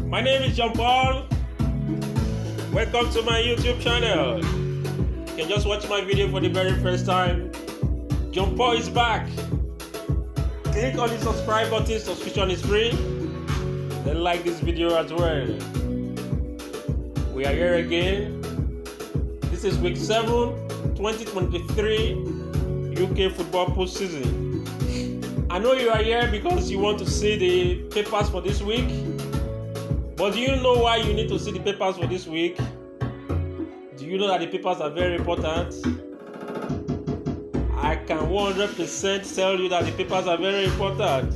My name is John Paul. Welcome to my YouTube channel. You can just watch my video for the very first time. John Paul is back. Click on the subscribe button. Subscription is free. Then like this video as well. We are here again. This is week 7, 2023 UK football postseason. I know you are here because you want to see the papers for this week. But do you know why you need to see the papers for this week? Do you know that the papers are very important? I can 100% tell you that the papers are very important.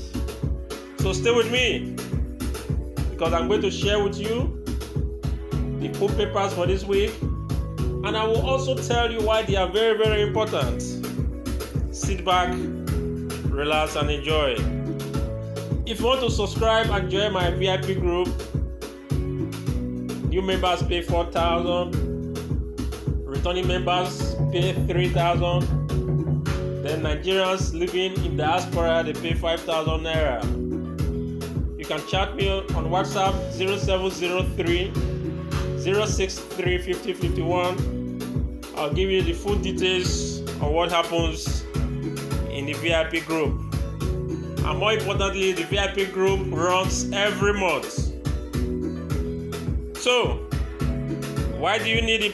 So stay with me, because I'm going to share with you the full papers for this week, and I will also tell you why they are very, very important. Sit back, relax, and enjoy. If you want to subscribe and join my VIP group, new members pay 4,000, returning members pay 3,000, then Nigerians living in diaspora, they pay 5,000 naira. You can chat me on WhatsApp 0703 063 5051. I'll give you the full details on what happens in the VIP group. And more importantly, the VIP group runs every month. So, why do you need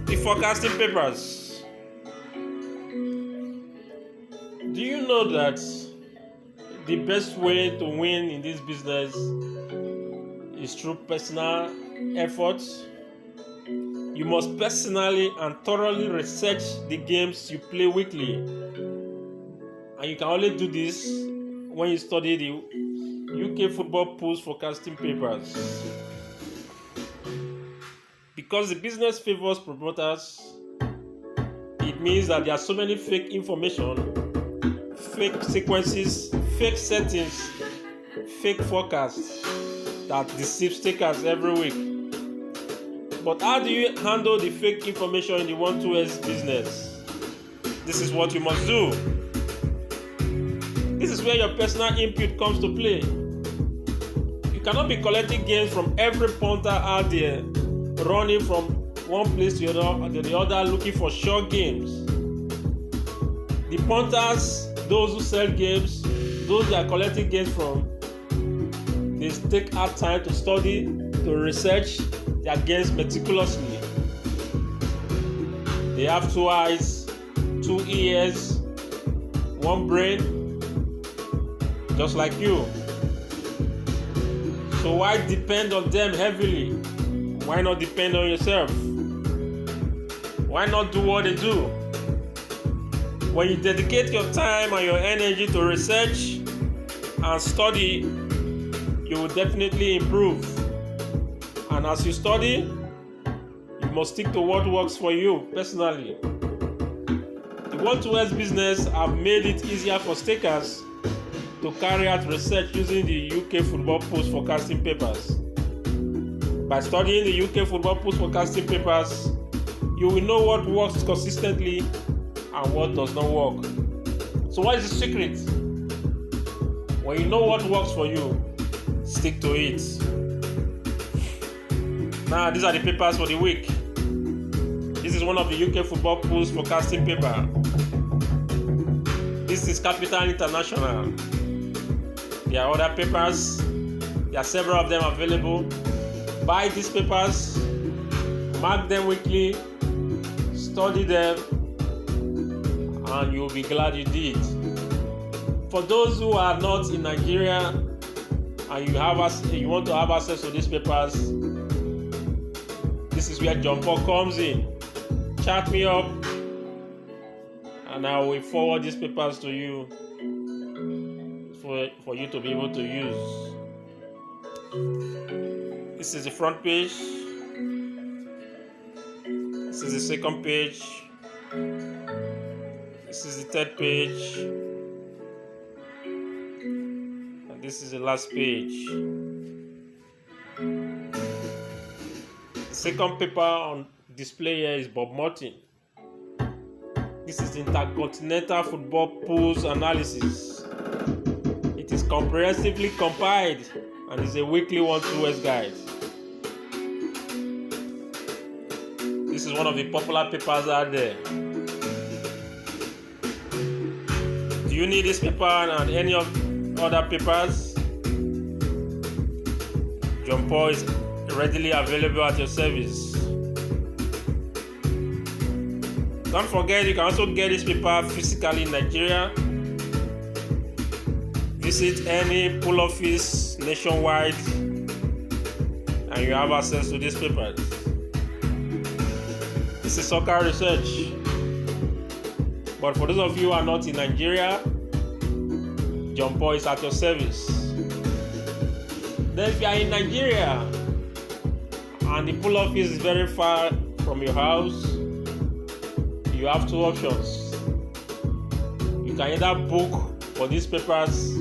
the forecasting papers? Do you know that the best way to win in this business is through personal efforts? You must personally and thoroughly research the games you play weekly. And you can only do this when you study the UK football pools forecasting papers. Because the business favors promoters, it means that there are so many fake information, fake sequences, fake settings, fake forecasts that deceive takers every week. But how do you handle the fake information in the 1-2S business? This is what you must do. This is where your personal input comes to play. You cannot be collecting games from every punter out there, running from one place to the other looking for short games. The punters, those who sell games, those they are collecting games from, they take out time to study, to research their games meticulously. They have 2 eyes, 2 ears, 1 brain, just like you. So why depend on them heavily? Why not depend on yourself? Why not do what they do? When you dedicate your time and your energy to research and study, you will definitely improve. And as you study, you must stick to what works for you personally. The 1-2S business have made it easier for stakers to carry out research using the UK football pools forecasting papers. By studying the UK football pools forecasting papers, you will know what works consistently and what does not work. So what is the secret? When you know what works for you, stick to it. Now, these are the papers for the week. This is one of the UK football pools forecasting paper. This is Capital International. There are other papers. There are several of them available. Buy these papers, mark them weekly, study them, and you'll be glad you did. For those who are not in Nigeria and you want to have access to these papers, this is where John Paul comes in. Chat me up, and I will forward these papers to you for you to be able to use. This is the front page. This is the second page. This is the third page. And this is the last page. The second paper on display here is Bob Morton. This is Intercontinental Football Pools Analysis. It is comprehensively compiled and is a weekly 1-2 words guide. This is one of the popular papers out there. Do you need this paper and any of other papers? John Paul is readily available at your service. Don't forget, you can also get this paper physically in Nigeria. Visit any pool office nationwide and you have access to these papers. This is soccer research. But for those of you who are not in Nigeria, John Paul is at your service. Then if you are in Nigeria and the pool office is very far from your house, you have two options. You can either book for these papers,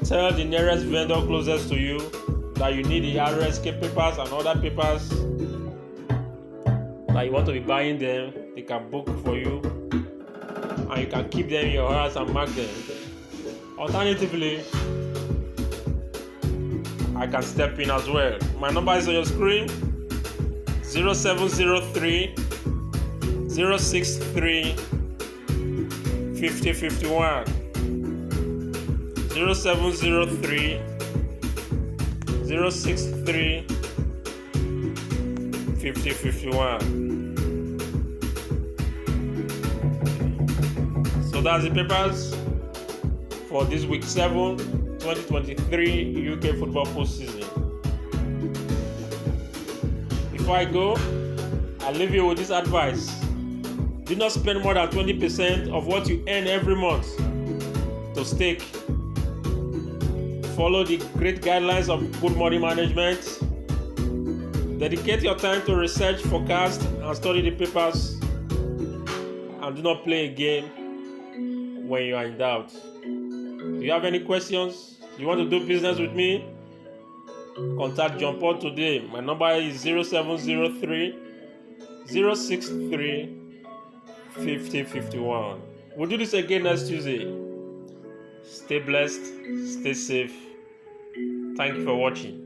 tell the nearest vendor closest to you that you need the RSK papers and other papers that you want to be buying them. They can book for you and you can keep them in your house and mark them. Alternatively, I can step in as well. My number is on your screen: 0703 063 5051. 0703 063 5051. So that's the papers for this week 7, 2023 UK football postseason. Before I go, I leave you with this advice. Do not spend more than 20% of what you earn every month to stake. Follow the great guidelines of good money management. Dedicate your time to research, forecast, and study the papers. And do not play a game when you are in doubt. Do you have any questions? You want to do business with me? Contact John Paul today. My number is 0703 063 5051. We'll do this again next Tuesday. Stay blessed, stay safe. Thank you for watching.